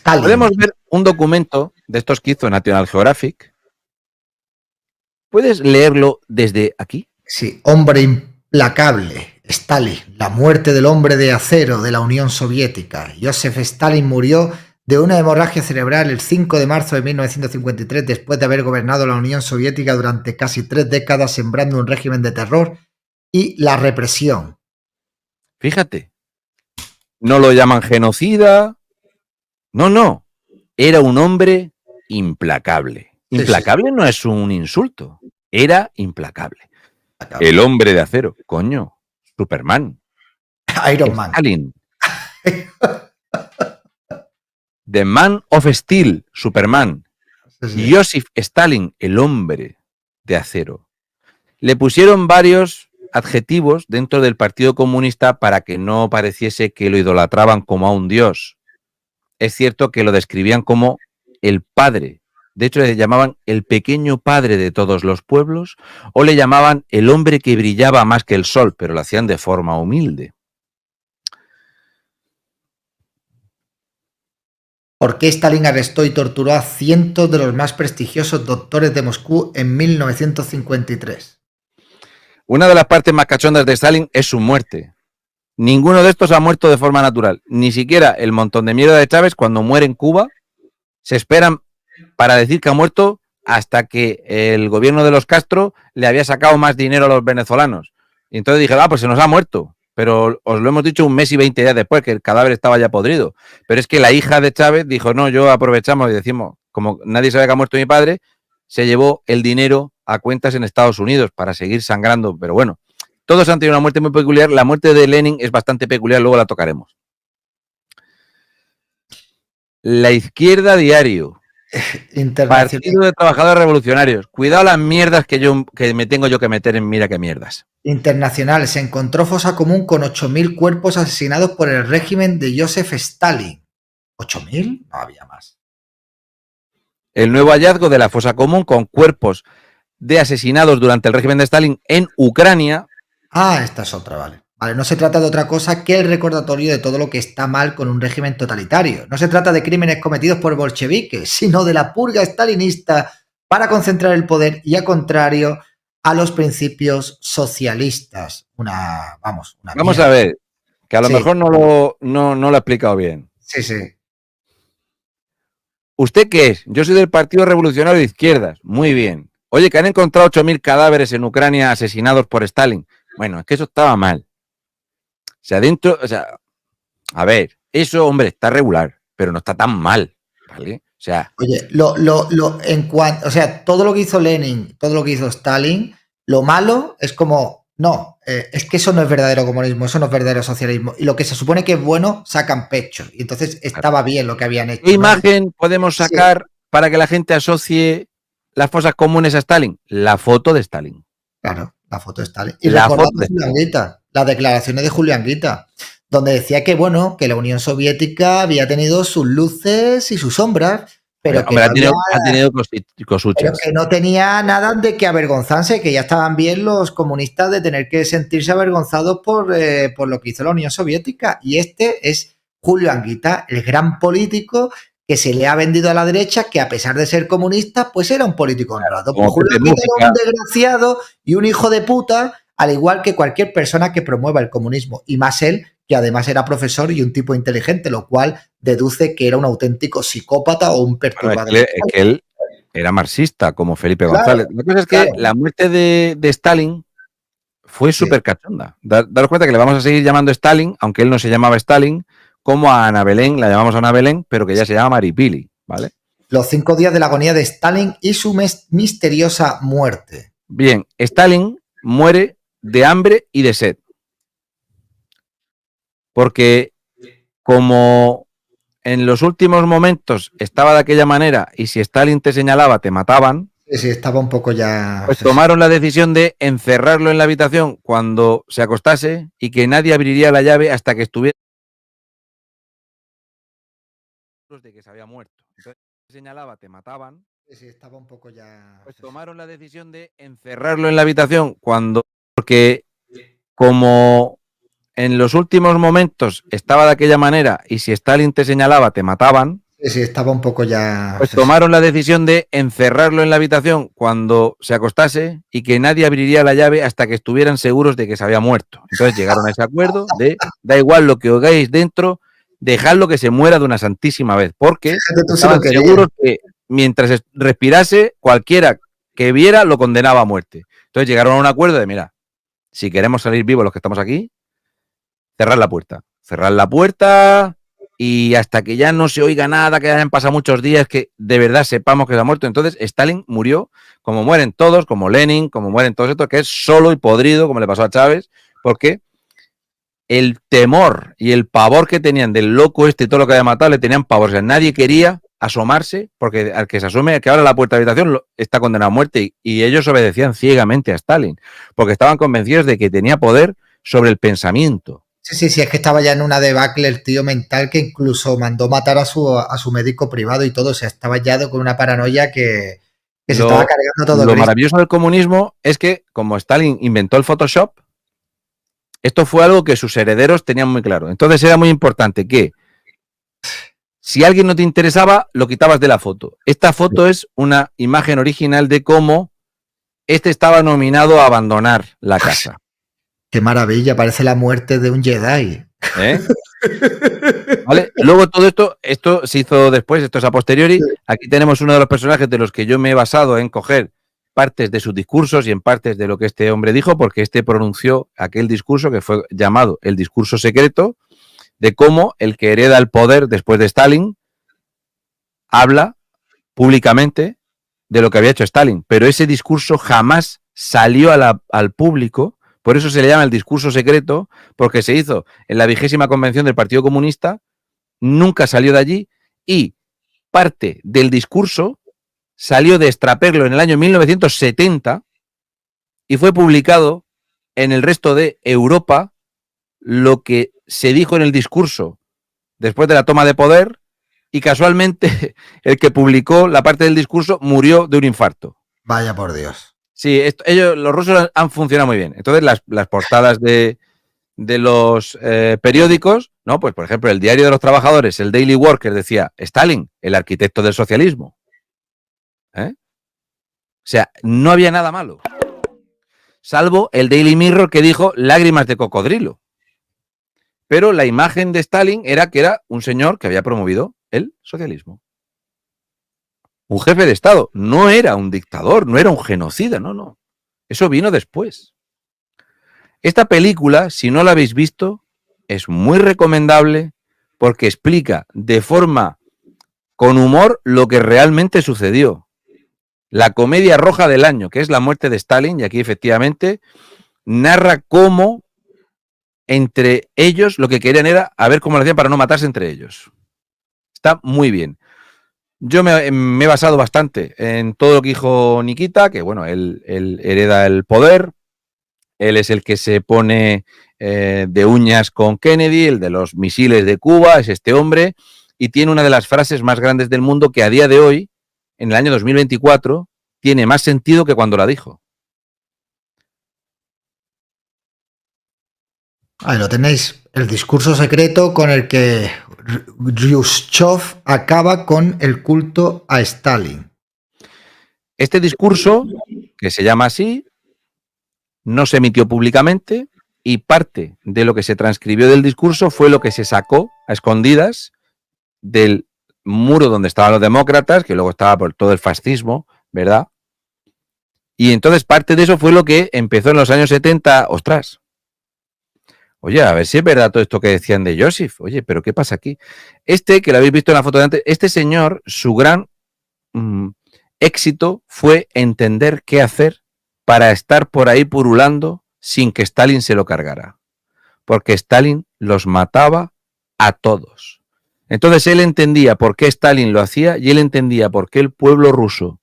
Stalin. Podemos ver un documento de estos que hizo National Geographic. ¿Puedes leerlo desde aquí? Sí, hombre implacable. Stalin, la muerte del hombre de acero de la Unión Soviética. Joseph Stalin murió de una hemorragia cerebral el 5 de marzo de 1953 después de haber gobernado la Unión Soviética durante casi 3 décadas, sembrando un régimen de terror y la represión. Fíjate, no lo llaman genocida. No. Era un hombre implacable. Implacable no es un insulto. Era implacable. El hombre de acero. Coño. Superman. Iron Man. Stalin. The Man of Steel. Superman. Joseph Stalin. El hombre de acero. Le pusieron varios adjetivos dentro del Partido Comunista para que no pareciese que lo idolatraban como a un dios. Es cierto que lo describían como el padre. De hecho, le llamaban el pequeño padre de todos los pueblos o le llamaban el hombre que brillaba más que el sol, pero lo hacían de forma humilde. ¿Por qué Stalin arrestó y torturó a cientos de los más prestigiosos doctores de Moscú en 1953? Una de las partes más cachondas de Stalin es su muerte. Ninguno de estos ha muerto de forma natural. Ni siquiera el montón de mierda de Chávez, cuando muere en Cuba, se esperan para decir que ha muerto hasta que el gobierno de los Castro le había sacado más dinero a los venezolanos. Y entonces dije, pues se nos ha muerto. Pero os lo hemos dicho un mes y 20 días después, que el cadáver estaba ya podrido. Pero es que la hija de Chávez dijo, no, yo aprovechamos y decimos, como nadie sabe que ha muerto mi padre, se llevó el dinero a cuentas en Estados Unidos para seguir sangrando. Pero bueno, todos han tenido una muerte muy peculiar. La muerte de Lenin es bastante peculiar, luego la tocaremos. La Izquierda Diario. Partido de Trabajadores Revolucionarios. Cuidado las mierdas que me tengo yo que meter en mira qué mierdas. Internacional. Se encontró fosa común con 8.000 cuerpos asesinados por el régimen de Joseph Stalin. ¿8.000? No había más. El nuevo hallazgo de la fosa común con cuerpos de asesinados durante el régimen de Stalin en Ucrania. Esta es otra, vale. Vale, no se trata de otra cosa que el recordatorio de todo lo que está mal con un régimen totalitario. No se trata de crímenes cometidos por bolcheviques, sino de la purga stalinista para concentrar el poder y a contrario a los principios socialistas. Vamos a ver, que a lo mejor no lo he explicado bien. Sí. ¿Usted qué es? Yo soy del Partido Revolucionario de Izquierdas. Muy bien. Oye, que han encontrado 8.000 cadáveres en Ucrania asesinados por Stalin. Bueno, es que eso estaba mal. A ver, eso, hombre, está regular, pero no está tan mal, ¿vale? O sea... Oye, todo lo que hizo Lenin, todo lo que hizo Stalin, lo malo es como, no, es que eso no es verdadero comunismo, eso no es verdadero socialismo. Y lo que se supone que es bueno, sacan pecho. Y entonces estaba bien lo que habían hecho. ¿Qué imagen podemos sacar para que la gente asocie las fosas comunes a Stalin? La foto de Stalin. Claro, la foto de Stalin. Y recordamos las declaraciones de Julio Anguita, donde decía que, bueno, que la Unión Soviética había tenido sus luces y sus sombras, pero que, ha tenido cosuchas. Pero que no tenía nada de que avergonzarse, que ya estaban bien los comunistas de tener que sentirse avergonzados por lo que hizo la Unión Soviética. Y este es Julio Anguita, el gran político que se le ha vendido a la derecha, que a pesar de ser comunista, pues era un político honrado. Pues Julio Anguita era un desgraciado y un hijo de puta, al igual que cualquier persona que promueva el comunismo, y más él, que además era profesor y un tipo inteligente, lo cual deduce que era un auténtico psicópata o un perturbador. Bueno, es que él era marxista, como Felipe González. La cosa es que la muerte de Stalin fue súper cachonda. Daros cuenta que le vamos a seguir llamando Stalin, aunque él no se llamaba Stalin, como a Ana Belén, la llamamos Ana Belén, pero que ya se llama Maripili, ¿vale? Los 5 días de la agonía de Stalin y su misteriosa muerte. Bien, Stalin muere de hambre y de sed. Porque como en los últimos momentos estaba de aquella manera y si Stalin te señalaba te mataban. Sí, estaba un poco ya... Pues tomaron la decisión de encerrarlo en la habitación cuando se acostase y que nadie abriría la llave hasta que estuviera de que se había muerto. Entonces señalaba te mataban. Sí, estaba un poco ya... Pues tomaron la decisión de encerrarlo en la habitación porque como en los últimos momentos estaba de aquella manera y si Stalin te señalaba te mataban. Sí, estaba un poco ya... Pues tomaron la decisión de encerrarlo en la habitación cuando se acostase y que nadie abriría la llave hasta que estuvieran seguros de que se había muerto. Entonces llegaron a ese acuerdo de, da igual lo que oigáis dentro, dejadlo que se muera de una santísima vez, porque Fíjate tú si lo estaban querías. seguros que mientras respirase, cualquiera que viera lo condenaba a muerte. Entonces llegaron a un acuerdo de, mira, si queremos salir vivos los que estamos aquí, cerrar la puerta. Cerrar la puerta y hasta que ya no se oiga nada, que hayan pasado muchos días, que de verdad sepamos que se ha muerto. Entonces Stalin murió como mueren todos, como Lenin, como mueren todos estos, que es solo y podrido, como le pasó a Chávez, porque el temor y el pavor que tenían del loco este y todo lo que había matado, le tenían pavor. O sea, nadie quería asomarse, porque al que se asome, al que abra la puerta de la habitación, está condenado a muerte. Y ellos obedecían ciegamente a Stalin, porque estaban convencidos de que tenía poder sobre el pensamiento. Sí, es que estaba ya en una debacle el tío mental que incluso mandó matar a su médico privado y todo. O sea, estaba ya con una paranoia que se estaba cargando todo. Lo maravilloso del comunismo es que, como Stalin inventó el Photoshop, esto fue algo que sus herederos tenían muy claro. Entonces era muy importante que si alguien no te interesaba, lo quitabas de la foto. Esta foto es una imagen original de cómo este estaba nominado a abandonar la casa. Qué maravilla, parece la muerte de un Jedi. ¿Vale? Luego todo esto se hizo después, esto es a posteriori. Aquí tenemos uno de los personajes de los que yo me he basado en coger partes de sus discursos y en partes de lo que este hombre dijo, porque este pronunció aquel discurso que fue llamado el discurso secreto, de cómo el que hereda el poder después de Stalin habla públicamente de lo que había hecho Stalin, pero ese discurso jamás salió al público. Por eso se le llama el discurso secreto, porque se hizo en la 20ª convención del Partido Comunista, nunca salió de allí y parte del discurso salió de extraperlo en el año 1970 y fue publicado en el resto de Europa lo que se dijo en el discurso después de la toma de poder y casualmente el que publicó la parte del discurso murió de un infarto. Vaya por Dios. Sí, los rusos han funcionado muy bien. Entonces, las portadas de los periódicos, ¿no? Pues, por ejemplo, el Diario de los Trabajadores, el Daily Worker, decía Stalin, el arquitecto del socialismo. O sea, no había nada malo. Salvo el Daily Mirror que dijo lágrimas de cocodrilo. Pero la imagen de Stalin era que era un señor que había promovido el socialismo. Un jefe de Estado, no era un dictador, no era un genocida, no. Eso vino después. Esta película, si no la habéis visto, es muy recomendable porque explica de forma con humor lo que realmente sucedió. La comedia roja del año, que es la muerte de Stalin, y aquí efectivamente narra cómo entre ellos lo que querían era a ver cómo lo hacían para no matarse entre ellos. Está muy bien. Yo me he basado bastante en todo lo que dijo Nikita, que bueno, él hereda el poder, él es el que se pone de uñas con Kennedy, el de los misiles de Cuba, es este hombre, y tiene una de las frases más grandes del mundo que a día de hoy, en el año 2024, tiene más sentido que cuando la dijo. Ahí lo tenéis, el discurso secreto con el que Khrushchev acaba con el culto a Stalin. Este discurso, que se llama así, no se emitió públicamente y parte de lo que se transcribió del discurso fue lo que se sacó a escondidas del muro donde estaban los demócratas, que luego estaba por todo el fascismo, ¿verdad? Y entonces parte de eso fue lo que empezó en los años 70, ostras. Oye, a ver si es verdad todo esto que decían de Joseph. Oye, pero ¿qué pasa aquí? Que lo habéis visto en la foto de antes, este señor, su gran éxito fue entender qué hacer para estar por ahí purulando sin que Stalin se lo cargara. Porque Stalin los mataba a todos. Entonces él entendía por qué Stalin lo hacía y él entendía por qué el pueblo ruso,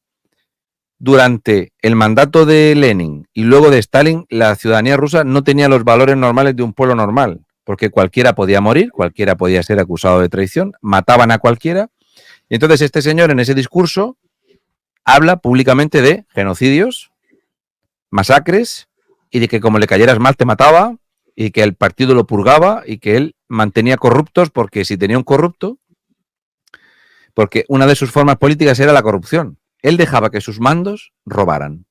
durante el mandato de Lenin y luego de Stalin, la ciudadanía rusa no tenía los valores normales de un pueblo normal, porque cualquiera podía morir, cualquiera podía ser acusado de traición, mataban a cualquiera. Y entonces este señor en ese discurso habla públicamente de genocidios, masacres, y de que como le cayeras mal te mataba, y que el partido lo purgaba, y que él mantenía corruptos, porque si tenía un corrupto, porque una de sus formas políticas era la corrupción. Él dejaba que sus mandos robaran.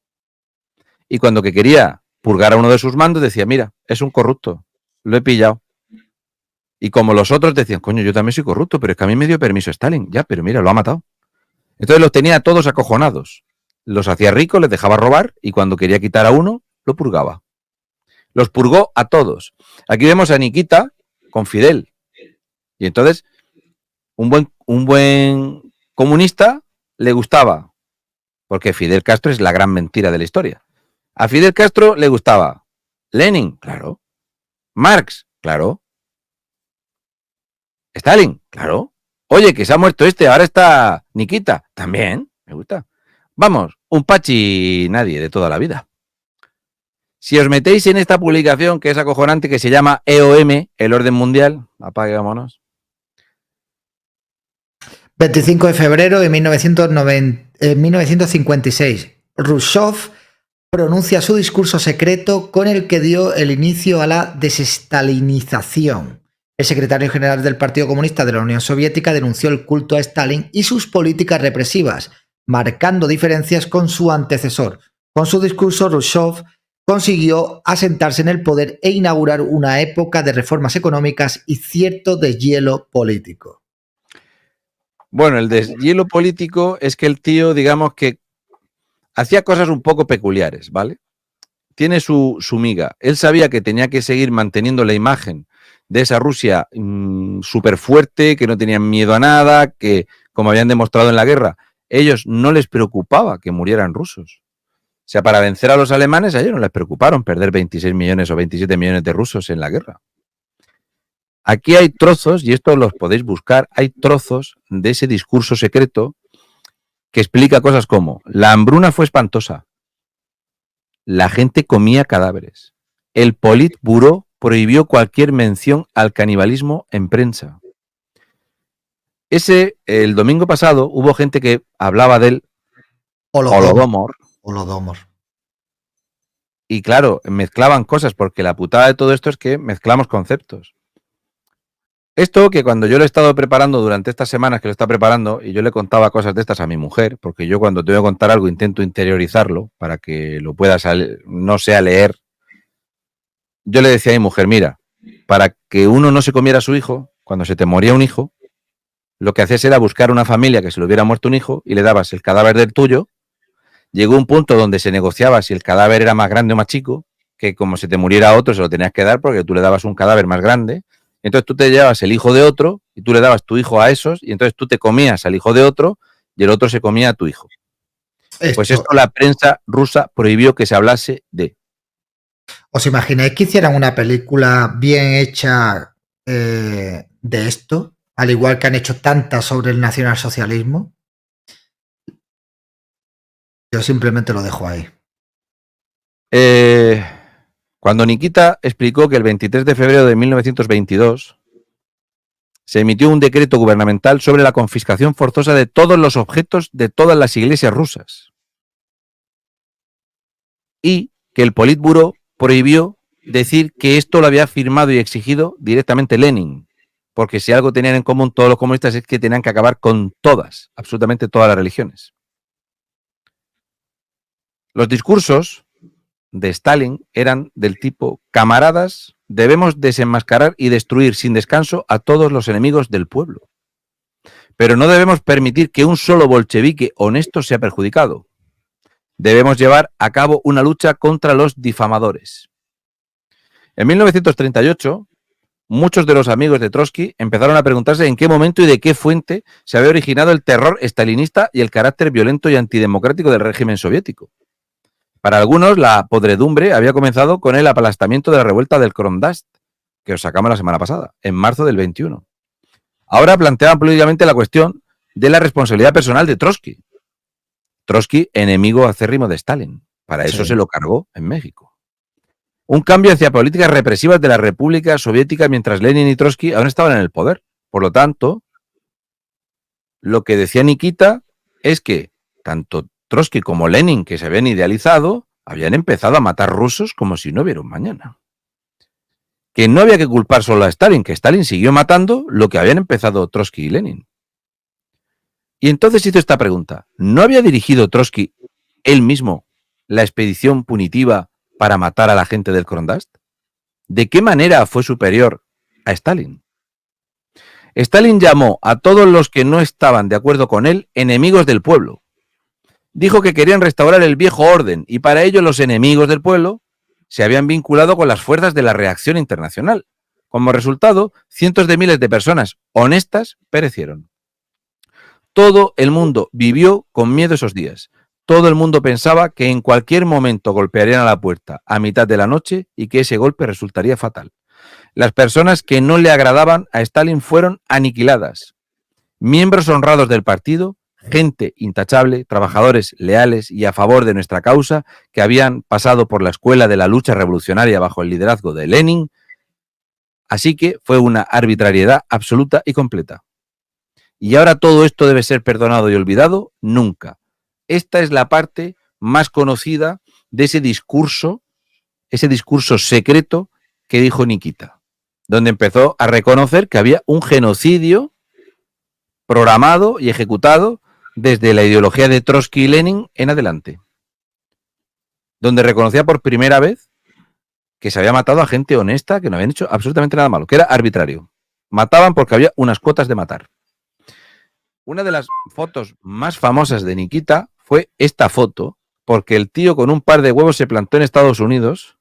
Y cuando que quería purgar a uno de sus mandos, decía, mira, es un corrupto, lo he pillado. Y como los otros decían, coño, yo también soy corrupto, pero es que a mí me dio permiso Stalin. Ya, pero mira, lo ha matado. Entonces los tenía todos acojonados. Los hacía ricos, les dejaba robar y cuando quería quitar a uno, lo purgaba. Los purgó a todos. Aquí vemos a Nikita con Fidel. Y entonces, un buen comunista le gustaba, porque Fidel Castro es la gran mentira de la historia. A Fidel Castro le gustaba Lenin, claro. Marx, claro. Stalin, claro. Oye, que se ha muerto este, ahora está Nikita, también, me gusta. Vamos, un pachi nadie de toda la vida. Si os metéis en esta publicación que es acojonante, que se llama EOM, el orden mundial, apaguémonos. 25 de febrero de 1956, Khrushchev pronuncia su discurso secreto con el que dio el inicio a la desestalinización. El secretario general del Partido Comunista de la Unión Soviética denunció el culto a Stalin y sus políticas represivas, marcando diferencias con su antecesor. Con su discurso, Khrushchev consiguió asentarse en el poder e inaugurar una época de reformas económicas y cierto deshielo político. Bueno, el deshielo político es que el tío, digamos que hacía cosas un poco peculiares, ¿vale? Tiene su miga. Él sabía que tenía que seguir manteniendo la imagen de esa Rusia súper fuerte, que no tenían miedo a nada, que, como habían demostrado en la guerra, ellos no les preocupaba que murieran rusos. O sea, para vencer a los alemanes, a ellos no les preocuparon perder 26 millones o 27 millones de rusos en la guerra. Aquí hay trozos, y esto los podéis buscar, hay trozos de ese discurso secreto que explica cosas como: la hambruna fue espantosa, la gente comía cadáveres, el Politburó prohibió cualquier mención al canibalismo en prensa. El domingo pasado hubo gente que hablaba del Holodomor. Y claro, mezclaban cosas, porque la putada de todo esto es que mezclamos conceptos. Esto que cuando yo lo he estado preparando durante estas semanas que lo está preparando, y yo le contaba cosas de estas a mi mujer, porque yo cuando te voy a contar algo intento interiorizarlo para que lo puedas, no sea leer. Yo le decía a mi mujer, mira, para que uno no se comiera a su hijo, cuando se te moría un hijo, lo que hacías era buscar una familia que se le hubiera muerto un hijo y le dabas el cadáver del tuyo. Llegó un punto donde se negociaba si el cadáver era más grande o más chico, que como se te muriera otro se lo tenías que dar porque tú le dabas un cadáver más grande. Entonces tú te llevabas el hijo de otro y tú le dabas tu hijo a esos y entonces tú te comías al hijo de otro y el otro se comía a tu hijo. Pues esto la prensa rusa prohibió que se hablase de. ¿Os imagináis que hicieran una película bien hecha de esto? Al igual que han hecho tantas sobre el nacionalsocialismo. Yo simplemente lo dejo ahí. Cuando Nikita explicó que el 23 de febrero de 1922 se emitió un decreto gubernamental sobre la confiscación forzosa de todos los objetos de todas las iglesias rusas y que el Politburó prohibió decir que esto lo había firmado y exigido directamente Lenin, porque si algo tenían en común todos los comunistas es que tenían que acabar con todas, absolutamente todas las religiones. Los discursos de Stalin eran del tipo: camaradas, debemos desenmascarar y destruir sin descanso a todos los enemigos del pueblo. Pero no debemos permitir que un solo bolchevique honesto sea perjudicado. Debemos llevar a cabo una lucha contra los difamadores. En 1938, muchos de los amigos de Trotsky empezaron a preguntarse en qué momento y de qué fuente se había originado el terror stalinista y el carácter violento y antidemocrático del régimen soviético. Para algunos, la podredumbre había comenzado con el aplastamiento de la revuelta del Krondast, que os sacamos la semana pasada, en marzo del 21. Ahora planteaban políticamente la cuestión de la responsabilidad personal de Trotsky. Trotsky, enemigo acérrimo de Stalin. Para eso se lo cargó en México. Un cambio hacia políticas represivas de la República Soviética mientras Lenin y Trotsky aún estaban en el poder. Por lo tanto, lo que decía Nikita es que tanto Trotsky como Lenin, que se habían idealizado, habían empezado a matar rusos como si no hubiera un mañana. Que no había que culpar solo a Stalin, que Stalin siguió matando lo que habían empezado Trotsky y Lenin. Y entonces hizo esta pregunta. ¿No había dirigido Trotsky él mismo la expedición punitiva para matar a la gente del Krondast? ¿De qué manera fue superior a Stalin? Stalin llamó a todos los que no estaban de acuerdo con él enemigos del pueblo. Dijo que querían restaurar el viejo orden y para ello los enemigos del pueblo se habían vinculado con las fuerzas de la reacción internacional. Como resultado, cientos de miles de personas honestas perecieron. Todo el mundo vivió con miedo esos días. Todo el mundo pensaba que en cualquier momento golpearían a la puerta a mitad de la noche y que ese golpe resultaría fatal. Las personas que no le agradaban a Stalin fueron aniquiladas. Miembros honrados del partido, gente intachable, trabajadores leales y a favor de nuestra causa, que habían pasado por la escuela de la lucha revolucionaria bajo el liderazgo de Lenin. Así que fue una arbitrariedad absoluta y completa. ¿Y ahora todo esto debe ser perdonado y olvidado? Nunca. Esta es la parte más conocida de ese discurso secreto que dijo Nikita, donde empezó a reconocer que había un genocidio programado y ejecutado desde la ideología de Trotsky y Lenin en adelante, donde reconocía por primera vez que se había matado a gente honesta, que no habían hecho absolutamente nada malo, que era arbitrario. Mataban porque había unas cuotas de matar. Una de las fotos más famosas de Nikita fue esta foto, porque el tío con un par de huevos se plantó en Estados Unidos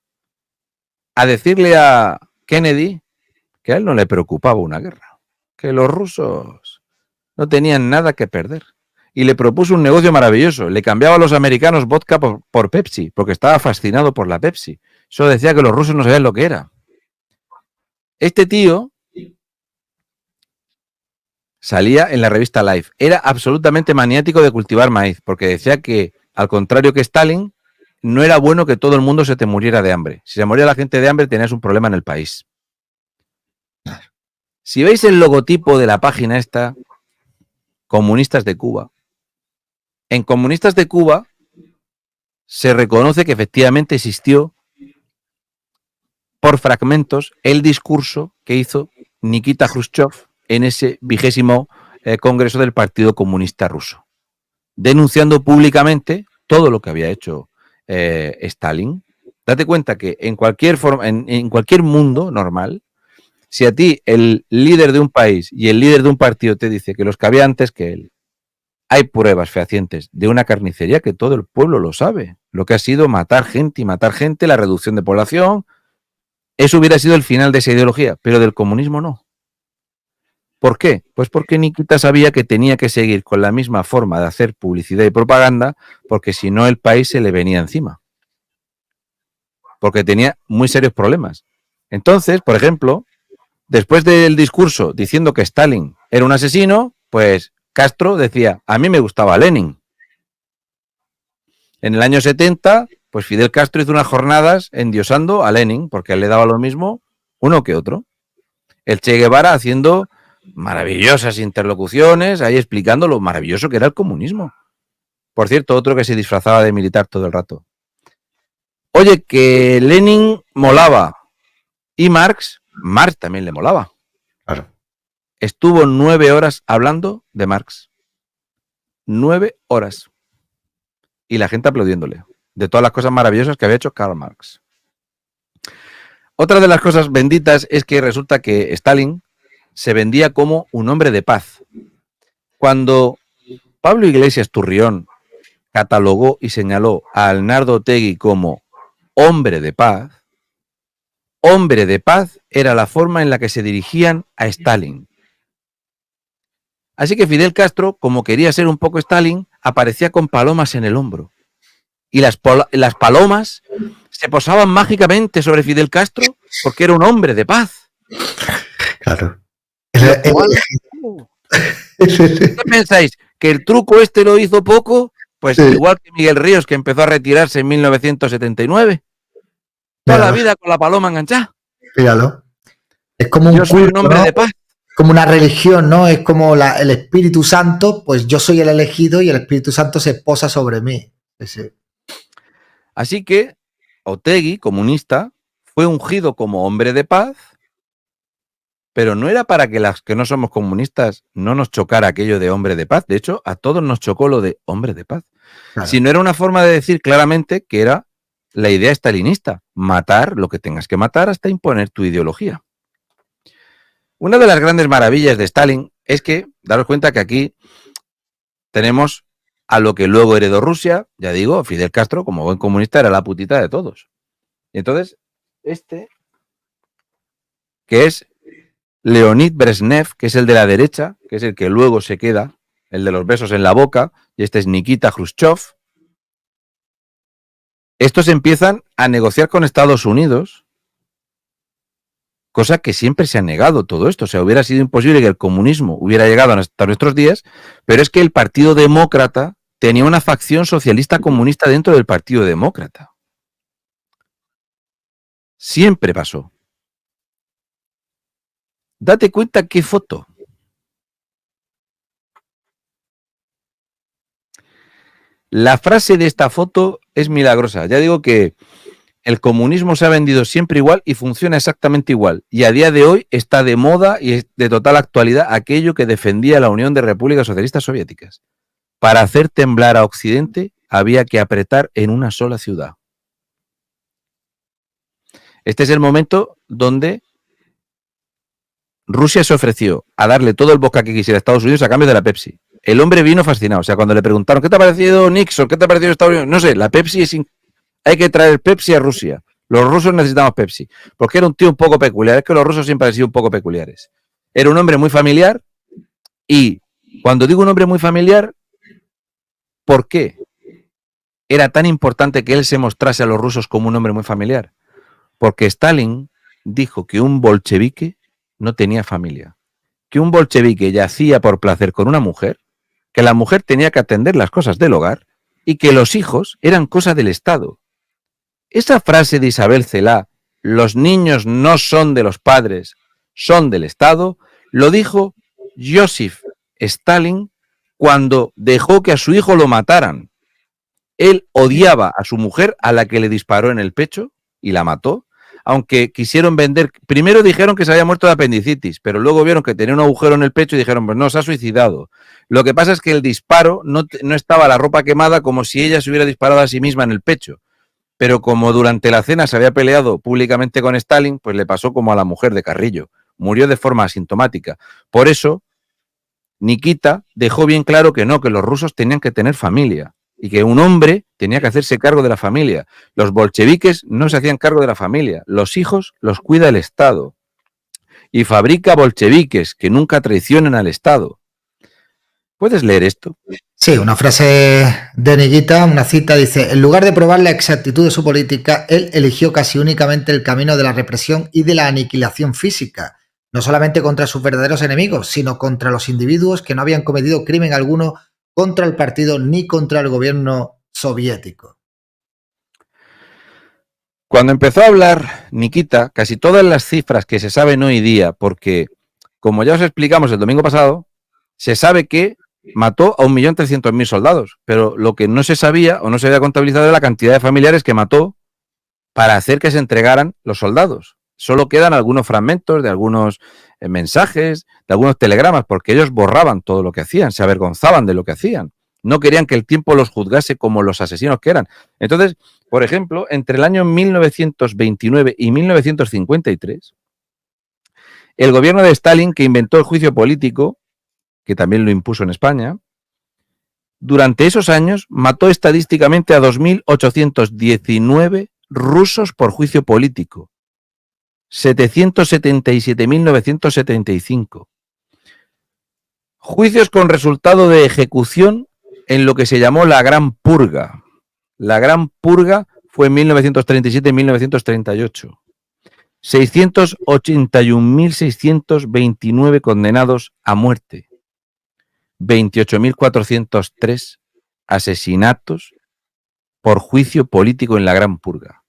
a decirle a Kennedy que a él no le preocupaba una guerra, que los rusos no tenían nada que perder. Y le propuso un negocio maravilloso. Le cambiaba a los americanos vodka por Pepsi, porque estaba fascinado por la Pepsi. Eso decía que los rusos no sabían lo que era. Este tío salía en la revista Life. Era absolutamente maniático de cultivar maíz, porque decía que, al contrario que Stalin, no era bueno que todo el mundo se te muriera de hambre. Si se moría la gente de hambre, tenías un problema en el país. Si veis el logotipo de la página esta, Comunistas de Cuba, en Comunistas de Cuba se reconoce que efectivamente existió por fragmentos el discurso que hizo Nikita Khrushchev en ese 20º Congreso del Partido Comunista Ruso, denunciando públicamente todo lo que había hecho Stalin. Date cuenta que en cualquier mundo normal, si a ti el líder de un país y el líder de un partido te dice que los que había antes que él, hay pruebas fehacientes de una carnicería que todo el pueblo lo sabe, lo que ha sido matar gente, la reducción de población, eso hubiera sido el final de esa ideología, pero del comunismo no. ¿Por qué? Pues porque Nikita sabía que tenía que seguir con la misma forma de hacer publicidad y propaganda, porque si no el país se le venía encima. Porque tenía muy serios problemas. Entonces, por ejemplo, después del discurso diciendo que Stalin era un asesino, pues Castro decía, a mí me gustaba Lenin. En el año 70, pues Fidel Castro hizo unas jornadas endiosando a Lenin, porque a él le daba lo mismo uno que otro. El Che Guevara haciendo maravillosas interlocuciones, ahí explicando lo maravilloso que era el comunismo. Por cierto, otro que se disfrazaba de militar todo el rato. Oye, que Lenin molaba y Marx también le molaba. Claro. Estuvo 9 horas hablando de Marx. 9 horas. Y la gente aplaudiéndole de todas las cosas maravillosas que había hecho Karl Marx. Otra de las cosas benditas es que resulta que Stalin se vendía como un hombre de paz. Cuando Pablo Iglesias Turrión catalogó y señaló a Arnaldo Otegi como hombre de paz era la forma en la que se dirigían a Stalin. Así que Fidel Castro, como quería ser un poco Stalin, aparecía con palomas en el hombro. Y las palomas se posaban mágicamente sobre Fidel Castro porque era un hombre de paz. Claro. ¿Qué pensáis? ¿Que el truco este lo hizo poco? Pues sí. Igual que Miguel Ríos, que empezó a retirarse en 1979. Toda la vida con la paloma enganchada. Fíjalo. Es como yo soy un hombre, ¿no?, de paz. Como una religión, ¿no? Es como el Espíritu Santo, pues yo soy el elegido y el Espíritu Santo se posa sobre mí. Sí. Así que Otegi, comunista, fue ungido como hombre de paz Pero no era para que las que no somos comunistas no nos chocara aquello de hombre de paz. De hecho, a todos nos chocó lo de hombre de paz. Claro. Sino era una forma de decir claramente que era la idea estalinista. Matar lo que tengas que matar hasta imponer tu ideología. Una de las grandes maravillas de Stalin es que, daros cuenta que aquí tenemos a lo que luego heredó Rusia, ya digo, Fidel Castro, como buen comunista, era la putita de todos. Y entonces, que es Leonid Brezhnev, que es el de la derecha, que es el que luego se queda, el de los besos en la boca, y este es Nikita Khrushchev. Estos empiezan a negociar con Estados Unidos, cosa que siempre se ha negado todo esto. O sea, hubiera sido imposible que el comunismo hubiera llegado hasta nuestros días, pero es que el Partido Demócrata tenía una facción socialista comunista dentro del Partido Demócrata. Siempre pasó. Date cuenta qué foto. La frase de esta foto es milagrosa. Ya digo que el comunismo se ha vendido siempre igual y funciona exactamente igual. Y a día de hoy está de moda y es de total actualidad aquello que defendía la Unión de Repúblicas Socialistas Soviéticas. Para hacer temblar a Occidente había que apretar en una sola ciudad. Este es el momento donde Rusia se ofreció a darle todo el vodka que quisiera a Estados Unidos a cambio de la Pepsi. El hombre vino fascinado. O sea, cuando le preguntaron, ¿qué te ha parecido Nixon? ¿Qué te ha parecido Estados Unidos? No sé, la Pepsi es... Hay que traer Pepsi a Rusia. Los rusos necesitamos Pepsi. Porque era un tío un poco peculiar. Es que los rusos siempre han sido un poco peculiares. Era un hombre muy familiar y cuando digo un hombre muy familiar, ¿por qué era tan importante que él se mostrase a los rusos como un hombre muy familiar? Porque Stalin dijo que un bolchevique no tenía familia, que un bolchevique yacía por placer con una mujer, que la mujer tenía que atender las cosas del hogar y que los hijos eran cosa del Estado. Esa frase de Isabel Celá, los niños no son de los padres, son del Estado, lo dijo Joseph Stalin cuando dejó que a su hijo lo mataran. Él odiaba a su mujer, a la que le disparó en el pecho y la mató, aunque quisieron vender, primero dijeron que se había muerto de apendicitis, pero luego vieron que tenía un agujero en el pecho y dijeron, pues no, se ha suicidado. Lo que pasa es que el disparo no estaba la ropa quemada como si ella se hubiera disparado a sí misma en el pecho. Pero como durante la cena se había peleado públicamente con Stalin, pues le pasó como a la mujer de Carrillo. Murió de forma asintomática. Por eso, Nikita dejó bien claro que no, que los rusos tenían que tener familia. Y que un hombre tenía que hacerse cargo de la familia. Los bolcheviques no se hacían cargo de la familia. Los hijos los cuida el Estado. Y fabrica bolcheviques que nunca traicionen al Estado. ¿Puedes leer esto? Sí, una frase de Nikita, una cita, dice: en lugar de probar la exactitud de su política, él eligió casi únicamente el camino de la represión y de la aniquilación física, no solamente contra sus verdaderos enemigos, sino contra los individuos que no habían cometido crimen alguno contra el partido ni contra el gobierno soviético. Cuando empezó a hablar Nikita, casi todas las cifras que se saben hoy día, porque como ya os explicamos el domingo pasado, se sabe que mató a 1.300.000 soldados, pero lo que no se sabía o no se había contabilizado era la cantidad de familiares que mató para hacer que se entregaran los soldados. Solo quedan algunos fragmentos de algunos mensajes, de algunos telegramas, porque ellos borraban todo lo que hacían, se avergonzaban de lo que hacían. No querían que el tiempo los juzgase como los asesinos que eran. Entonces, por ejemplo, entre el año 1929 y 1953, el gobierno de Stalin, que inventó el juicio político, que también lo impuso en España, durante esos años mató estadísticamente a 2.819 rusos por juicio político. 777.975. Juicios con resultado de ejecución en lo que se llamó la Gran Purga. La Gran Purga fue en 1937 y 1938. 681.629 condenados a muerte. 28.403 asesinatos por juicio político en la Gran Purga.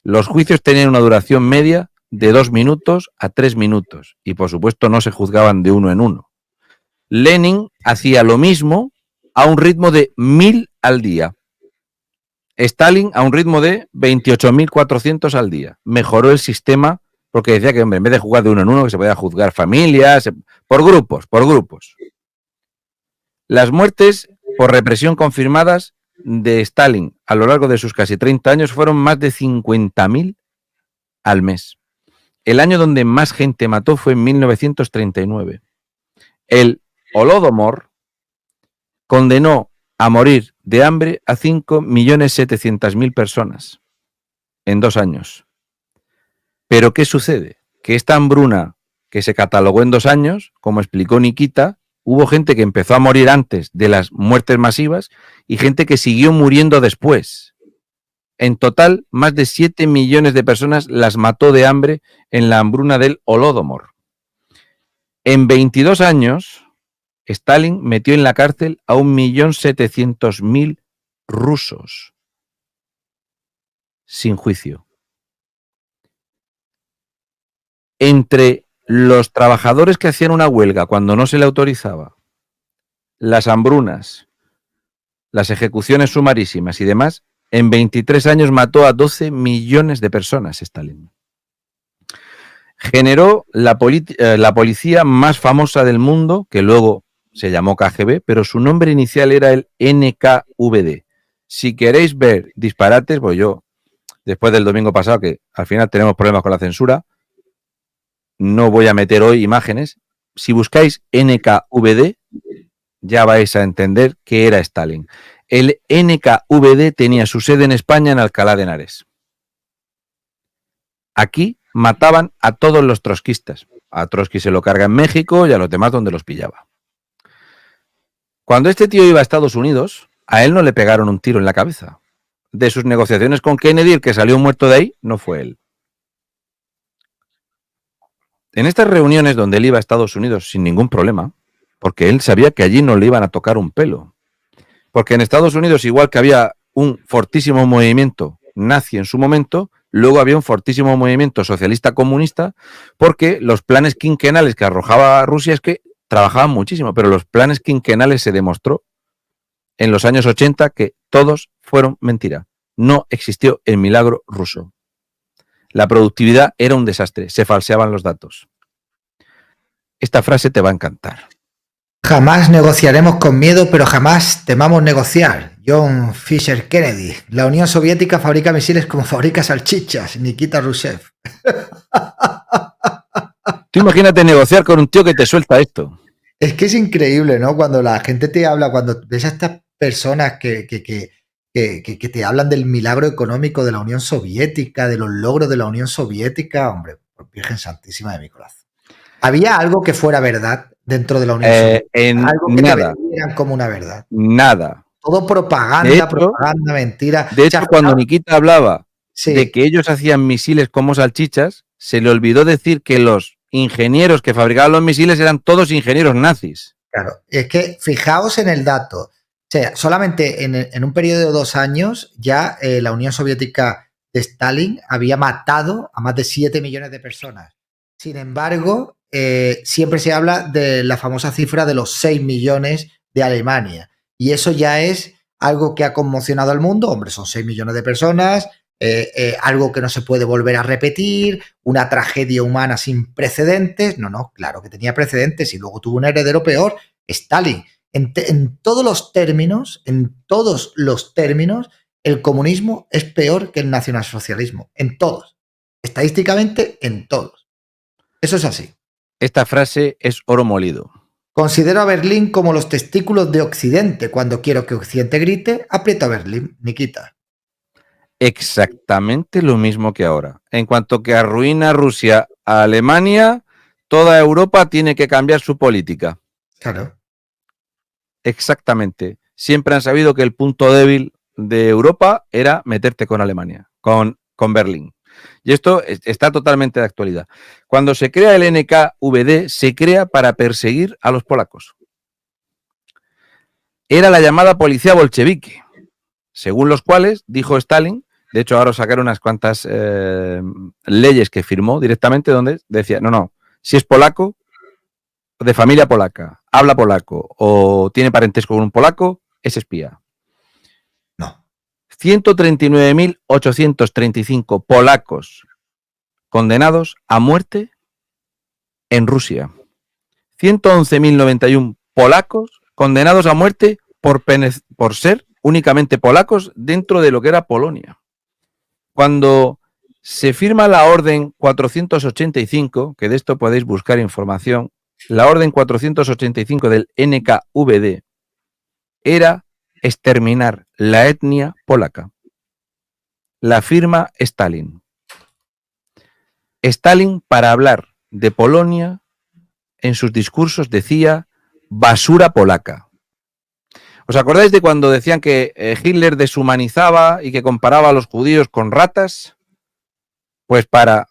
Los juicios tenían una duración media de 2 minutos a 3 minutos y por supuesto no se juzgaban de uno en uno. Lenin hacía lo mismo a un ritmo de 1.000 al día. Stalin a un ritmo de 28.400 al día. Mejoró el sistema porque decía que, hombre, en vez de jugar de uno en uno, que se podía juzgar familias, por grupos, por grupos. Las muertes por represión confirmadas de Stalin a lo largo de sus casi 30 años fueron más de 50.000 al mes. El año donde más gente mató fue en 1939. El Holodomor condenó a morir de hambre a 5.700.000 personas en 2 años. Pero ¿qué sucede? Que esta hambruna que se catalogó en 2 años, como explicó Nikita, hubo gente que empezó a morir antes de las muertes masivas y gente que siguió muriendo después. En total, más de 7 millones de personas las mató de hambre en la hambruna del Holodomor. En 22 años, Stalin metió en la cárcel a 1.700.000 rusos sin juicio. Entre los trabajadores que hacían una huelga cuando no se le autorizaba, las hambrunas, las ejecuciones sumarísimas y demás, en 23 años mató a 12 millones de personas Stalin. Generó la policía más famosa del mundo, que luego se llamó KGB, pero su nombre inicial era el NKVD. Si queréis ver disparates, pues yo, después del domingo pasado, que al final tenemos problemas con la censura, no voy a meter hoy imágenes. Si buscáis NKVD, ya vais a entender qué era Stalin. El NKVD tenía su sede en España, en Alcalá de Henares. Aquí mataban a todos los trotskistas. A Trotsky se lo carga en México y a los demás donde los pillaba. Cuando este tío iba a Estados Unidos, a él no le pegaron un tiro en la cabeza. De sus negociaciones con Kennedy, el que salió muerto de ahí no fue él. En estas reuniones donde él iba a Estados Unidos sin ningún problema, porque él sabía que allí no le iban a tocar un pelo. Porque en Estados Unidos, igual que había un fortísimo movimiento nazi en su momento, luego había un fortísimo movimiento socialista comunista, porque los planes quinquenales que arrojaba Rusia es que trabajaban muchísimo, pero los planes quinquenales se demostró en los años 80 que todos fueron mentira. No existió el milagro ruso. La productividad era un desastre, se falseaban los datos. Esta frase te va a encantar. Jamás negociaremos con miedo, pero jamás temamos negociar. John Fisher Kennedy. La Unión Soviética fabrica misiles como fabrica salchichas. Nikita Khrushchev. Tú imagínate negociar con un tío que te suelta esto. Es que es increíble, ¿no? Cuando la gente te habla, cuando ves a estas personas que te hablan del milagro económico de la Unión Soviética, de los logros de la Unión Soviética, hombre, por Virgen Santísima de mi corazón. ¿Había algo que fuera verdad dentro de la Unión Soviética? Algo que nada. te vendieran como una verdad. Nada. Todo propaganda, propaganda, mentira. De hecho, cuando Nikita hablaba sí, de que ellos hacían misiles como salchichas, se le olvidó decir que los ingenieros que fabricaban los misiles eran todos ingenieros nazis. Claro, es que fijaos en el dato. O sea, solamente en un periodo de 2 años ya la Unión Soviética de Stalin había matado a más de 7 millones de personas. Sin embargo, siempre se habla de la famosa cifra de los 6 millones de Alemania. Y eso ya es algo que ha conmocionado al mundo. Hombre, son 6 millones de personas, algo que no se puede volver a repetir, una tragedia humana sin precedentes. No, claro que tenía precedentes y luego tuvo un heredero peor, Stalin. En todos los términos, el comunismo es peor que el nacionalsocialismo. En todos. Estadísticamente, en todos. Eso es así. Esta frase es oro molido. Considero a Berlín como los testículos de Occidente. Cuando quiero que Occidente grite, aprieto a Berlín, Nikita. Exactamente lo mismo que ahora. En cuanto que arruina Rusia a Alemania, toda Europa tiene que cambiar su política. Claro. Exactamente. Siempre han sabido que el punto débil de Europa era meterte con Alemania, con Berlín. Y esto está totalmente de actualidad. Cuando se crea el NKVD, se crea para perseguir a los polacos. Era la llamada policía bolchevique, según los cuales, dijo Stalin, de hecho ahora sacaron unas cuantas leyes que firmó directamente donde decía, no, si es polaco, de familia polaca, habla polaco o tiene parentesco con un polaco, es espía. No. 139.835 polacos condenados a muerte en Rusia. 111.091 polacos condenados a muerte por ser únicamente polacos dentro de lo que era Polonia. Cuando se firma la Orden 485, que de esto podéis buscar información, la Orden 485 del NKVD era exterminar la etnia polaca. La firma Stalin. Stalin, para hablar de Polonia, en sus discursos decía basura polaca. ¿Os acordáis de cuando decían que Hitler deshumanizaba y que comparaba a los judíos con ratas? Pues para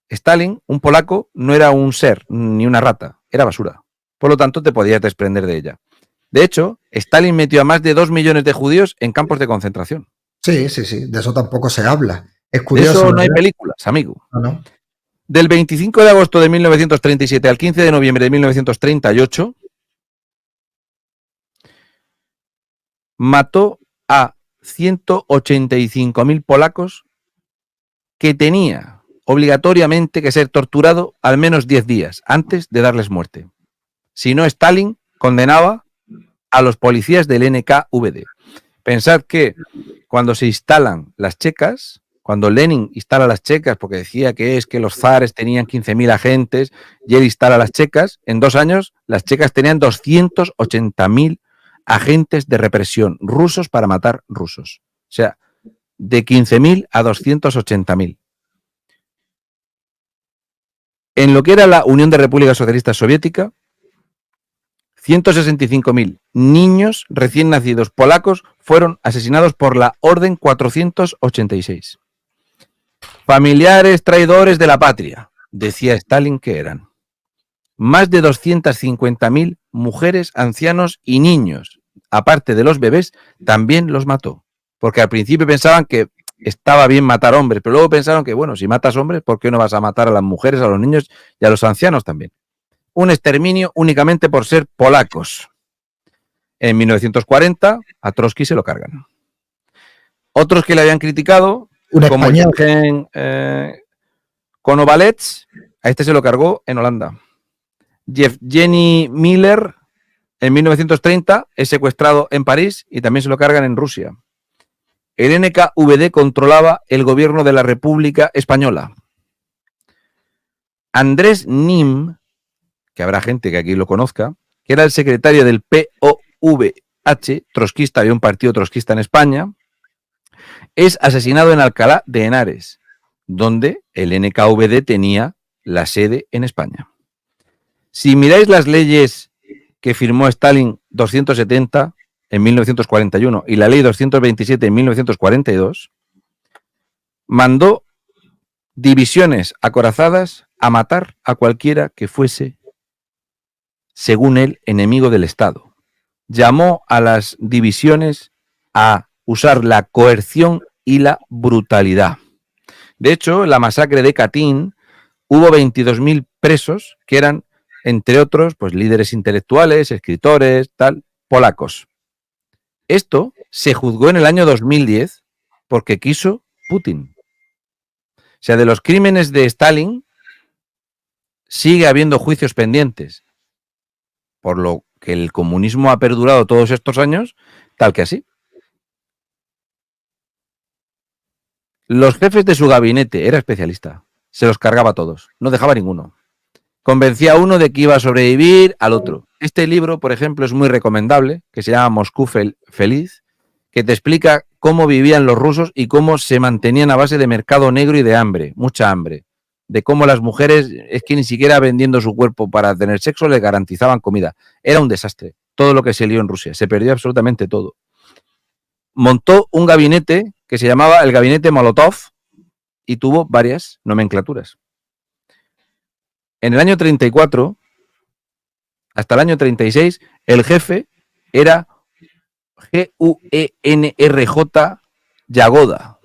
Stalin, un polaco no era un ser ni una rata, era basura. Por lo tanto, te podías desprender de ella. De hecho, Stalin metió a más de 2 millones de judíos en campos de concentración. Sí, de eso tampoco se habla. Es curioso. De eso no hay películas, amigo. No. Del 25 de agosto de 1937 al 15 de noviembre de 1938, mató a 185.000 polacos que tenía obligatoriamente que ser torturado al menos 10 días antes de darles muerte. Si no, Stalin condenaba a los policías del NKVD. Pensad que cuando se instalan las checas, cuando Lenin instala las checas, porque decía que es que los zares tenían 15.000 agentes y él instala las checas, en 2 años las checas tenían 280.000 agentes de represión rusos para matar rusos. O sea, de 15.000 a 280.000. En lo que era la Unión de Repúblicas Socialistas Soviética, 165.000 niños recién nacidos polacos fueron asesinados por la Orden 486. Familiares traidores de la patria, decía Stalin que eran. Más de 250.000 mujeres, ancianos y niños, aparte de los bebés, también los mató. Porque al principio pensaban que estaba bien matar hombres, pero luego pensaron que, bueno, si matas hombres, ¿por qué no vas a matar a las mujeres, a los niños y a los ancianos también? Un exterminio únicamente por ser polacos. En 1940, a Trotsky se lo cargan. Otros que le habían criticado, como Eugen Konovalets, a este se lo cargó en Holanda. Jenny Miller, en 1930, es secuestrado en París y también se lo cargan en Rusia. El NKVD controlaba el gobierno de la República Española. Andrés Nim, que habrá gente que aquí lo conozca, que era el secretario del POVH, trotskista, había un partido trotskista en España, es asesinado en Alcalá de Henares, donde el NKVD tenía la sede en España. Si miráis las leyes que firmó Stalin 270 en 1941 y la ley 227 en 1942, mandó divisiones acorazadas a matar a cualquiera que fuese, según él, enemigo del Estado. Llamó a las divisiones a usar la coerción y la brutalidad. De hecho, en la masacre de Katyn hubo 22.000 presos que eran, entre otros, pues líderes intelectuales, escritores, tal, polacos. Esto se juzgó en el año 2010 porque quiso Putin. O sea, de los crímenes de Stalin sigue habiendo juicios pendientes, por lo que el comunismo ha perdurado todos estos años, tal que así. Los jefes de su gabinete, era especialista, se los cargaba a todos, no dejaba ninguno. Convencía a uno de que iba a sobrevivir al otro. Este libro, por ejemplo, es muy recomendable, que se llama Moscú Feliz, que te explica cómo vivían los rusos y cómo se mantenían a base de mercado negro y de hambre, mucha hambre. De cómo las mujeres, es que ni siquiera vendiendo su cuerpo para tener sexo les garantizaban comida. Era un desastre, todo lo que se lió en Rusia, se perdió absolutamente todo. Montó un gabinete que se llamaba el gabinete Molotov y tuvo varias nomenclaturas. En el año 34, hasta el año 36, el jefe era Guenrj Yagoda.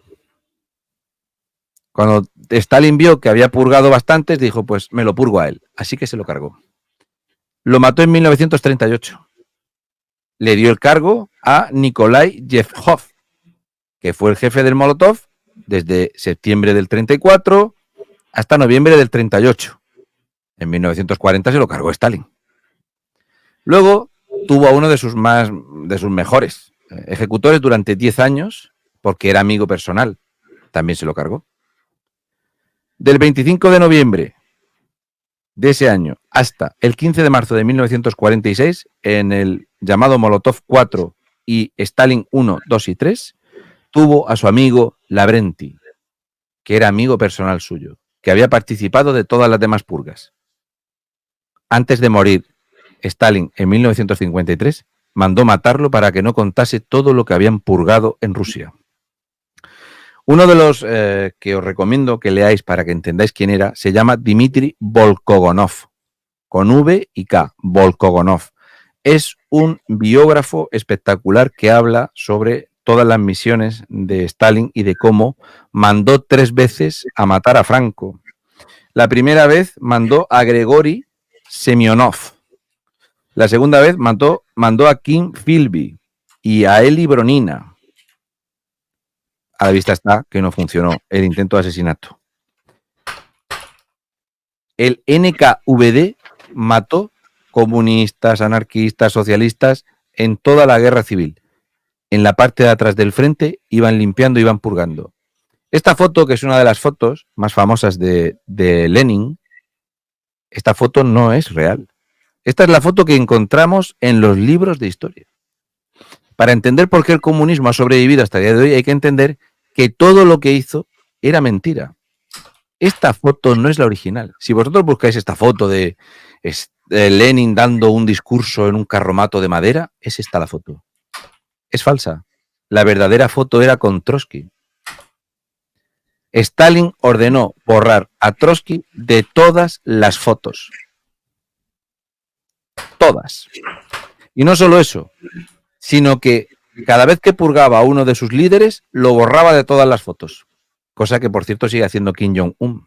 Cuando Stalin vio que había purgado bastantes, dijo, pues me lo purgo a él. Así que se lo cargó. Lo mató en 1938. Le dio el cargo a Nikolai Yevhov, que fue el jefe del Molotov desde septiembre del 34 hasta noviembre del 38. En 1940 se lo cargó Stalin. Luego tuvo a uno de sus mejores ejecutores durante 10 años, porque era amigo personal. También se lo cargó. Del 25 de noviembre de ese año hasta el 15 de marzo de 1946, en el llamado Molotov 4 y Stalin 1, 2 y 3, tuvo a su amigo Lavrenti, que era amigo personal suyo, que había participado de todas las demás purgas. Antes de morir, Stalin, en 1953, mandó matarlo para que no contase todo lo que habían purgado en Rusia. Uno de los que os recomiendo que leáis para que entendáis quién era, se llama Dmitry Volkogonov, con V y K, Volkogonov. Es un biógrafo espectacular que habla sobre todas las misiones de Stalin y de cómo mandó 3 veces a matar a Franco. La primera vez mandó a Grigori Semyonov. La segunda vez mandó a Kim Philby y a Eli Bronina. A la vista está que no funcionó el intento de asesinato. El NKVD mató comunistas, anarquistas, socialistas en toda la guerra civil. En la parte de atrás del frente iban limpiando, iban purgando. Esta foto, que es una de las fotos más famosas de Lenin, esta foto no es real. Esta es la foto que encontramos en los libros de historia. Para entender por qué el comunismo ha sobrevivido hasta el día de hoy, hay que entender que todo lo que hizo era mentira. Esta foto no es la original. Si vosotros buscáis esta foto de Lenin dando un discurso en un carromato de madera, es esta la foto. Es falsa. La verdadera foto era con Trotsky. Stalin ordenó borrar a Trotsky de todas las fotos. Todas. Y no solo eso, sino que cada vez que purgaba a uno de sus líderes, lo borraba de todas las fotos. Cosa que, por cierto, sigue haciendo Kim Jong-un.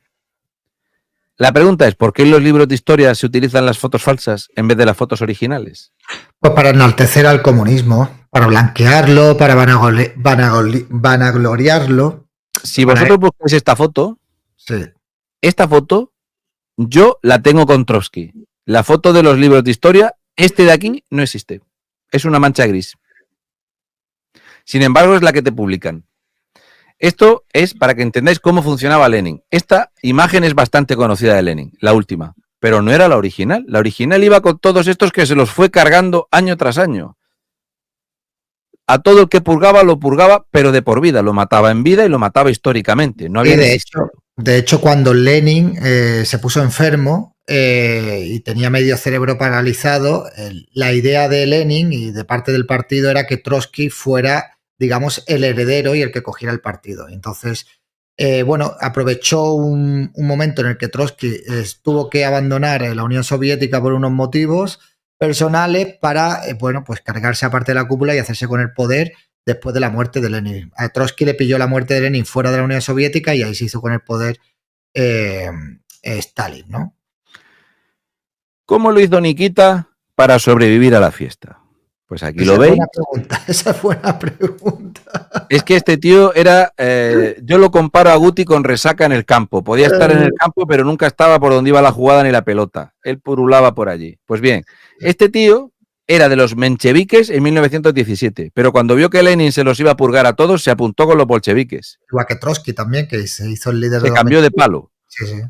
La pregunta es, ¿por qué en los libros de historia se utilizan las fotos falsas en vez de las fotos originales? Pues para enaltecer al comunismo, para blanquearlo, para vanagloriarlo. Si vosotros buscáis esta foto, sí. Esta foto yo la tengo con Trotsky. La foto de los libros de historia, este de aquí no existe. Es una mancha gris. Sin embargo, es la que te publican. Esto es para que entendáis cómo funcionaba Lenin. Esta imagen es bastante conocida de Lenin, la última, pero no era la original. La original iba con todos estos que se los fue cargando año tras año. A todo el que purgaba, lo purgaba, pero de por vida. Lo mataba en vida y lo mataba históricamente. No había de hecho, cuando Lenin se puso enfermo y tenía medio cerebro paralizado, la idea de Lenin y de parte del partido era que Trotsky fuera, digamos, el heredero y el que cogiera el partido. Entonces, bueno, aprovechó un momento en el que Trotsky tuvo que abandonar la Unión Soviética por unos motivos personales para, bueno, pues cargarse aparte de la cúpula y hacerse con el poder después de la muerte de Lenin. A Trotsky le pilló la muerte de Lenin fuera de la Unión Soviética y ahí se hizo con el poder Stalin, ¿no? ¿Cómo lo hizo Nikita para sobrevivir a la fiesta? Pues aquí lo veis. Esa es buena pregunta. Es que este tío era, yo lo comparo a Guti con resaca en el campo. Podía estar en el campo, pero nunca estaba por donde iba la jugada ni la pelota. Él purulaba por allí. Pues bien, este tío era de los mencheviques en 1917, pero cuando vio que Lenin se los iba a purgar a todos, se apuntó con los bolcheviques. Igual que Trotsky también, que se hizo el líder. Se cambió de palo. Sí, sí.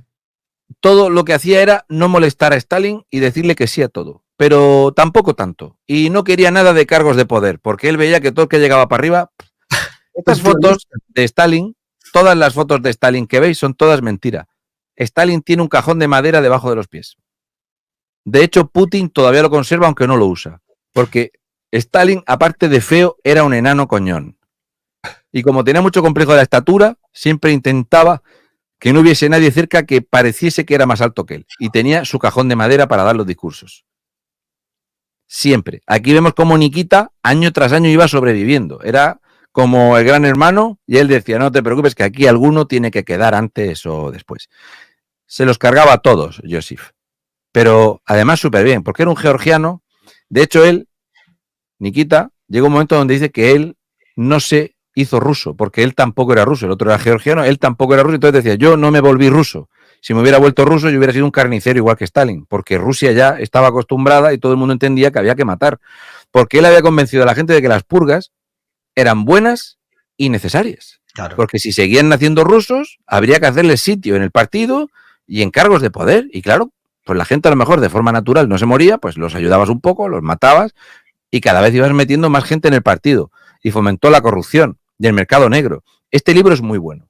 Todo lo que hacía era no molestar a Stalin y decirle que sí a todo, pero tampoco tanto. Y no quería nada de cargos de poder, porque él veía que todo el que llegaba para arriba... Estas fotos de Stalin, todas las fotos de Stalin que veis son todas mentira. Stalin tiene un cajón de madera debajo de los pies. De hecho, Putin todavía lo conserva, aunque no lo usa. Porque Stalin, aparte de feo, era un enano coñón. Y como tenía mucho complejo de la estatura, siempre intentaba que no hubiese nadie cerca que pareciese que era más alto que él. Y tenía su cajón de madera para dar los discursos. Siempre. Aquí vemos cómo Nikita, año tras año, iba sobreviviendo. Era como el Gran Hermano, y él decía, no te preocupes, que aquí alguno tiene que quedar antes o después. Se los cargaba a todos, Joseph. Pero además súper bien, porque era un georgiano. De hecho, él, Nikita, llegó un momento donde dice que él no se hizo ruso, porque él tampoco era ruso. El otro era georgiano, él tampoco era ruso. Entonces decía, yo no me volví ruso. Si me hubiera vuelto ruso, yo hubiera sido un carnicero igual que Stalin, porque Rusia ya estaba acostumbrada y todo el mundo entendía que había que matar. Porque él había convencido a la gente de que las purgas eran buenas y necesarias. Claro. Porque si seguían naciendo rusos, habría que hacerles sitio en el partido y en cargos de poder. Y claro, pues la gente a lo mejor de forma natural no se moría, pues los ayudabas un poco, los matabas y cada vez ibas metiendo más gente en el partido. Y fomentó la corrupción y el mercado negro. Este libro es muy bueno.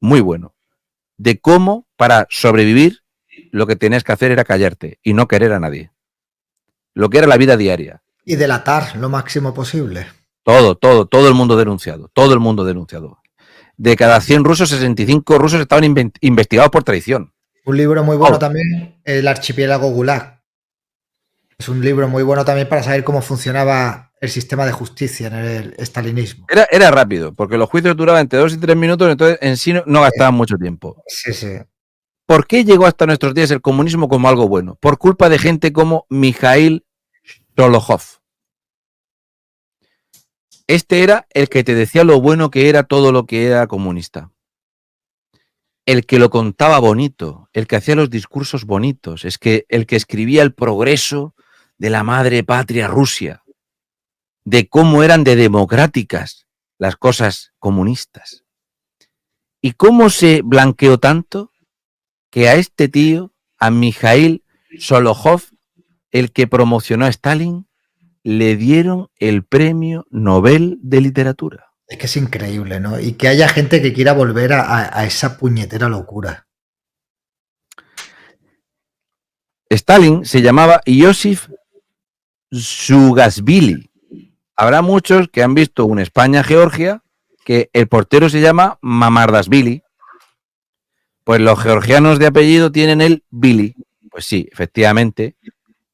Muy bueno. De cómo, para sobrevivir, lo que tenías que hacer era callarte y no querer a nadie. Lo que era la vida diaria. Y delatar lo máximo posible. Todo el mundo denunciado. Todo el mundo denunciado. De cada 100 rusos, 65 rusos estaban investigados por traición. Un libro muy bueno también, El archipiélago Gulag. Es un libro muy bueno también para saber cómo funcionaba el sistema de justicia en el estalinismo. Era rápido, porque los juicios duraban entre 2 y 3 minutos, entonces en sí no gastaban mucho tiempo. Sí, sí. ¿Por qué llegó hasta nuestros días el comunismo como algo bueno? Por culpa de gente como Mikhail Sholokhov. Este era el que te decía lo bueno que era todo lo que era comunista. El que lo contaba bonito, el que hacía los discursos bonitos, es que el que escribía el progreso de la madre patria Rusia, de cómo eran de democráticas las cosas comunistas. ¿Y cómo se blanqueó tanto que a este tío, a Mikhail Sholokhov, el que promocionó a Stalin, le dieron el premio Nobel de Literatura? Es que es increíble, ¿no? Y que haya gente que quiera volver a esa puñetera locura. Stalin se llamaba Iosif Zugashvili. Habrá muchos que han visto un España-Georgia que el portero se llama Mamardashvili. Pues los georgianos de apellido tienen el Billy. Pues sí, efectivamente,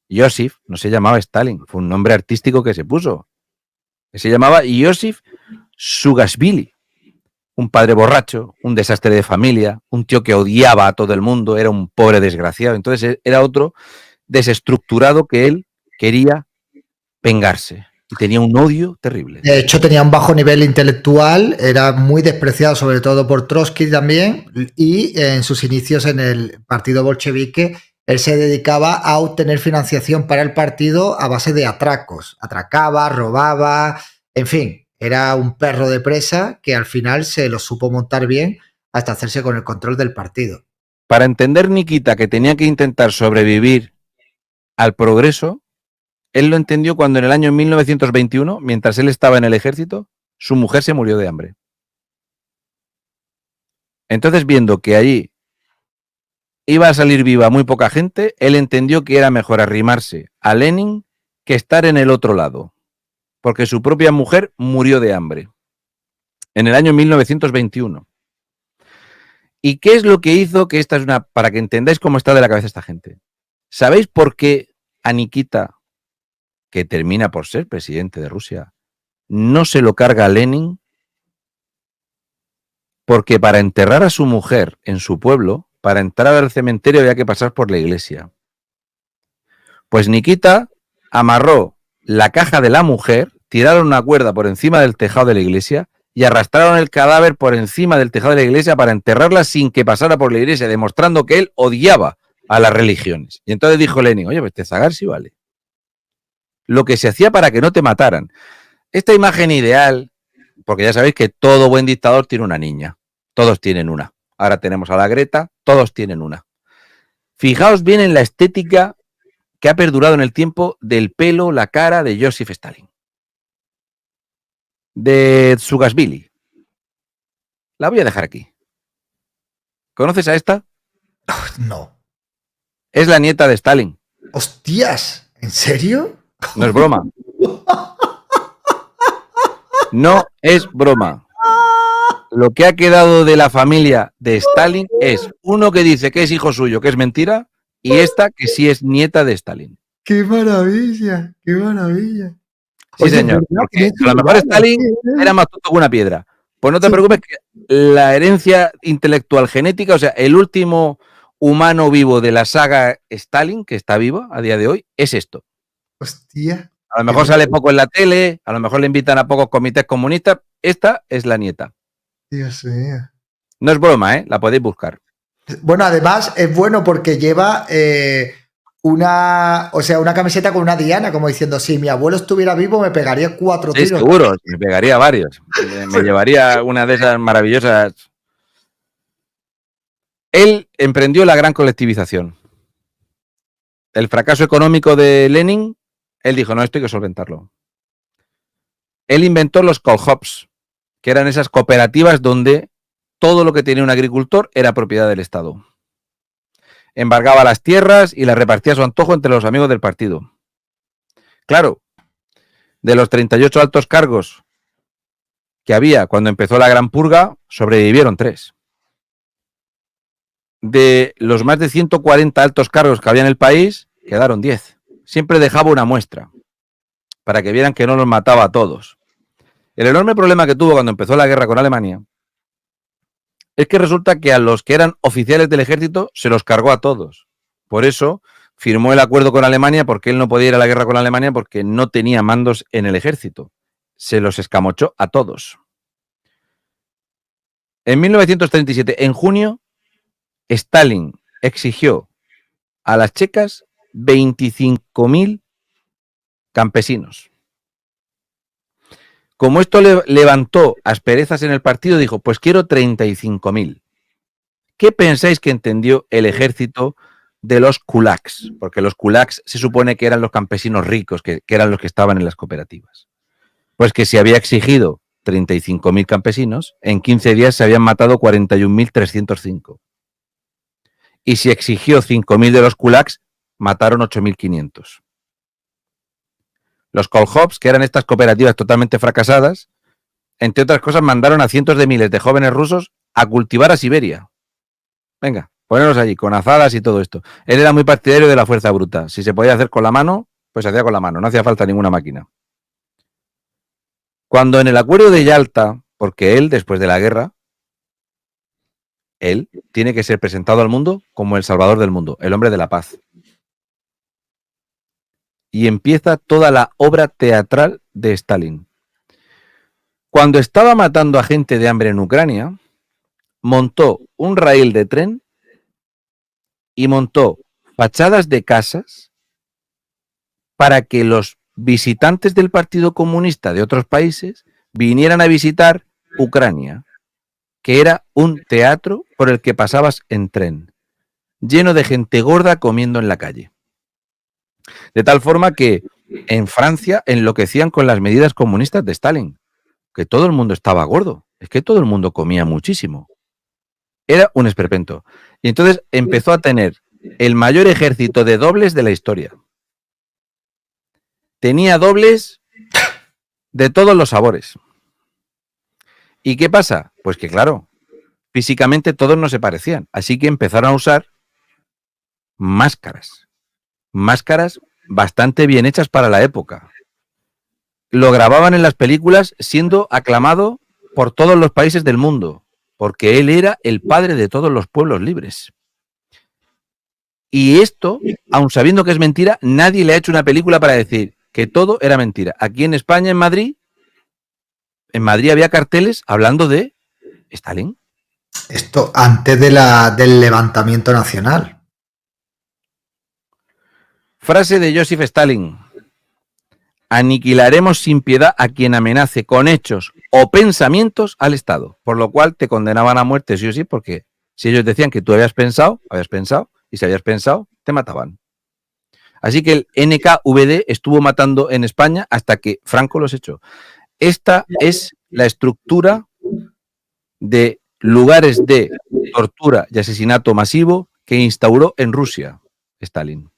Iosif no se llamaba Stalin, fue un nombre artístico que se puso. Se llamaba Iosif Zugashvili. Un padre borracho, un desastre de familia, un tío que odiaba a todo el mundo, era un pobre desgraciado. Entonces era otro desestructurado que él quería vengarse y tenía un odio terrible. De hecho, tenía un bajo nivel intelectual, era muy despreciado sobre todo por Trotsky también, y en sus inicios en el partido bolchevique, él se dedicaba a obtener financiación para el partido a base de atracos. Atracaba, robaba, en fin, era un perro de presa que al final se lo supo montar bien hasta hacerse con el control del partido. Para entender Nikita que tenía que intentar sobrevivir al progreso, él lo entendió cuando en el año 1921, mientras él estaba en el ejército, su mujer se murió de hambre. Entonces, viendo que allí iba a salir viva muy poca gente, él entendió que era mejor arrimarse a Lenin que estar en el otro lado, porque su propia mujer murió de hambre en el año 1921. ¿Y qué es lo que hizo que esta es una... para que entendáis cómo está de la cabeza esta gente? ¿Sabéis por qué a Nikita, que termina por ser presidente de Rusia, no se lo carga Lenin? Porque para enterrar a su mujer en su pueblo, para entrar al cementerio había que pasar por la iglesia. Pues Nikita amarró la caja de la mujer, tiraron una cuerda por encima del tejado de la iglesia y arrastraron el cadáver por encima del tejado de la iglesia para enterrarla sin que pasara por la iglesia, demostrando que él odiaba a las religiones. Y entonces dijo Lenin, oye, pues te zagar sí vale. Lo que se hacía para que no te mataran. Esta imagen ideal, porque ya sabéis que todo buen dictador tiene una niña. Todos tienen una. Ahora tenemos a la Greta, todos tienen una. Fijaos bien en la estética que ha perdurado en el tiempo del pelo, la cara de Joseph Stalin. De Zugashvili. La voy a dejar aquí. ¿Conoces a esta? No. Es la nieta de Stalin. ¡Hostias! ¿En serio? No es broma. No es broma. Lo que ha quedado de la familia de Stalin es uno que dice que es hijo suyo, que es mentira, y esta que sí es nieta de Stalin. ¡Qué maravilla! ¡Qué maravilla! Sí, Oye, señor. ¿verdad? Porque Tienes a lo mejor idea, Stalin ¿eh? era más tonto que una piedra. Pues no te Sí. preocupes que la herencia intelectual genética, o sea, el último humano vivo de la saga Stalin, que está vivo a día de hoy, es esto. Hostia. A lo mejor sale poco en la tele, a lo mejor le invitan a pocos comités comunistas. Esta es la nieta. Dios mío. No es broma, ¿eh? La podéis buscar. Bueno, además es bueno porque lleva una camiseta con una diana, como diciendo, si mi abuelo estuviera vivo me pegaría 4 Sí, tiros. seguro, me pegaría varios. Me llevaría una de esas maravillosas. Él emprendió la gran colectivización. El fracaso económico de Lenin, él dijo, no, esto hay que solventarlo. Él inventó los call-hops, que eran esas cooperativas donde todo lo que tenía un agricultor era propiedad del Estado. Embargaba las tierras y las repartía a su antojo entre los amigos del partido. Claro, de los 38 altos cargos que había cuando empezó la Gran Purga, sobrevivieron 3. De los más de 140 altos cargos que había en el país, quedaron 10. Siempre dejaba una muestra, para que vieran que no los mataba a todos. El enorme problema que tuvo cuando empezó la guerra con Alemania es que resulta que a los que eran oficiales del ejército se los cargó a todos. Por eso firmó el acuerdo con Alemania, porque él no podía ir a la guerra con Alemania porque no tenía mandos en el ejército. Se los escamochó a todos. En 1937, en junio, Stalin exigió a las checas 25.000 campesinos. Como esto levantó asperezas en el partido, dijo, pues quiero 35.000. ¿Qué pensáis que entendió el ejército de los kulaks? Porque los kulaks se supone que eran los campesinos ricos, que eran los que estaban en las cooperativas. Pues que si había exigido 35.000 campesinos, en 15 días se habían matado 41.305. Y si exigió 5.000 de los kulaks, mataron 8.500. Los kolhops, que eran estas cooperativas totalmente fracasadas, entre otras cosas, mandaron a cientos de miles de jóvenes rusos a cultivar a Siberia. Venga, ponerlos allí, con azadas y todo esto. Él era muy partidario de la fuerza bruta. Si se podía hacer con la mano, pues se hacía con la mano. No hacía falta ninguna máquina. Cuando en el acuerdo de Yalta, porque él, después de la guerra, él tiene que ser presentado al mundo como el salvador del mundo, el hombre de la paz. Y empieza toda la obra teatral de Stalin. Cuando estaba matando a gente de hambre en Ucrania, montó un raíl de tren y montó fachadas de casas para que los visitantes del Partido Comunista de otros países vinieran a visitar Ucrania, que era un teatro por el que pasabas en tren, lleno de gente gorda comiendo en la calle. De tal forma que en Francia enloquecían con las medidas comunistas de Stalin, que todo el mundo estaba gordo, es que todo el mundo comía muchísimo. Era un esperpento. Y entonces empezó a tener el mayor ejército de dobles de la historia. Tenía dobles de todos los sabores. ¿Y qué pasa? Pues que claro, físicamente todos no se parecían, así que empezaron a usar máscaras. Máscaras bastante bien hechas para la época. Lo grababan en las películas siendo aclamado por todos los países del mundo, porque él era el padre de todos los pueblos libres. Y esto, aun sabiendo que es mentira, nadie le ha hecho una película para decir que todo era mentira. Aquí en España, en Madrid había carteles hablando de Stalin. Esto antes del levantamiento nacional. Frase de Joseph Stalin: aniquilaremos sin piedad a quien amenace con hechos o pensamientos al Estado. Por lo cual te condenaban a muerte sí o sí, porque si ellos decían que tú habías pensado, y si habías pensado, te mataban. Así que el NKVD estuvo matando en España hasta que Franco los echó. Esta es la estructura de lugares de tortura y asesinato masivo que instauró en Rusia Stalin.